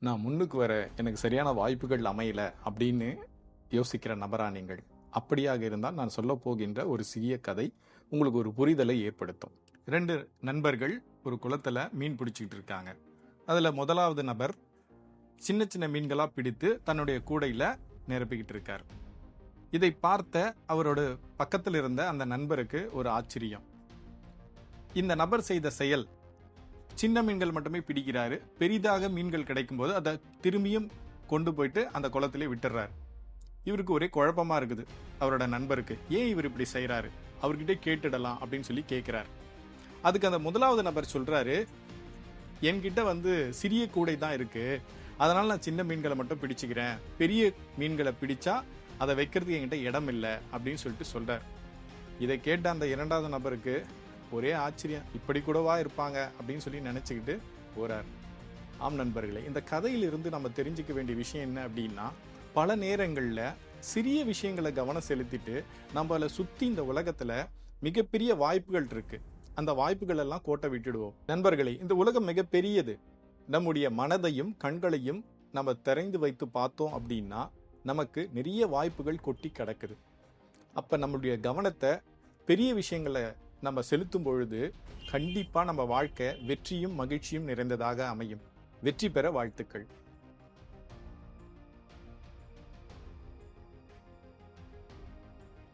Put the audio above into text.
நான் முன்னுக்கு வர எனக்கு சரியான வாய்ப்புகள் அமையல அப்படின்னு யோசிக்கிற நபரா நீங்கள்? அப்படியாக இருந்தால் நான் சொல்லப் போகின்ற ஒரு சிறிய கதை உங்களுக்கு ஒரு புரிதலை ஏற்படுத்தும். 2 நண்பர்கள் ஒரு குளத்துல மீன் பிடிச்சிட்டு இருக்காங்க. அதுல முதலாவது நபர் சின்ன சின்ன மீன்களா பிடித்து தன்னுடைய கூடையில நிரப்பிக்கிட்டு இருக்கார். இதை பார்த்த அவரோட பக்கத்தில் இருந்த அந்த நண்பருக்கு ஒரு ஆச்சரியம். இந்த நபர் செய்த செயல், சின்ன மீன்கள் மட்டுமே பிடிக்கிறாரு. பெரிதாக மீன்கள் கிடைக்கும்போது அதை திரும்பியும் கொண்டு போயிட்டு அந்த குளத்திலே விட்டுறாரு. இவருக்கு ஒரே குழப்பமா இருக்குது. அவரோட நண்பருக்கு ஏன் இவர் இப்படி செய்யறாரு, அவர்கிட்ட கேட்டுடலாம் அப்படின்னு சொல்லி கேட்கிறார். அதுக்கு அந்த முதலாவது நபர் சொல்றாரு, என்கிட்ட சிறிய கூடை தான் இருக்கு, அதனால நான் சின்ன மீன்களை மட்டும் பிடிச்சுக்கிறேன், பெரிய மீன்களை பிடிச்சா அதை வைக்கிறதுக்கு என்கிட்ட இடம் இல்லை அப்படின்னு சொல்லிட்டு சொல்றார். இதை கேட்ட அந்த இரண்டாவது நபருக்கு ஒரே ஆச்சரியம், இப்படி கூடவா இருப்பாங்க அப்படின்னு சொல்லி நினைச்சுக்கிட்டு போறார். ஆம் நண்பர்களே, இந்த கதையிலிருந்து நம்ம தெரிஞ்சுக்க வேண்டிய விஷயம் என்ன அப்படின்னா, பல நேரங்களில் சிறிய விஷயங்களை கவனம் செலுத்திட்டு நம்மளை சுற்றி இந்த உலகத்தில் மிகப்பெரிய வாய்ப்புகள் இருக்கு, அந்த வாய்ப்புகள் எல்லாம் கோட்டை விட்டுடுவோம். நண்பர்களே, இந்த உலகம் மிகப்பெரியது. நம்முடைய மனதையும் கண்களையும் நம்ம திறந்து வைத்து பார்த்தோம் அப்படின்னா நமக்கு நிறைய வாய்ப்புகள் கொட்டி கிடக்குது. அப்போ நம்மளுடைய கவனத்தை பெரிய விஷயங்களை நம்ம செலுத்தும் பொழுது கண்டிப்பாக நம்ம வாழ்க்கை வெற்றியும் மகிழ்ச்சியும் நிறைந்ததாக அமையும். வெற்றி பெற வாழ்த்துக்கள்.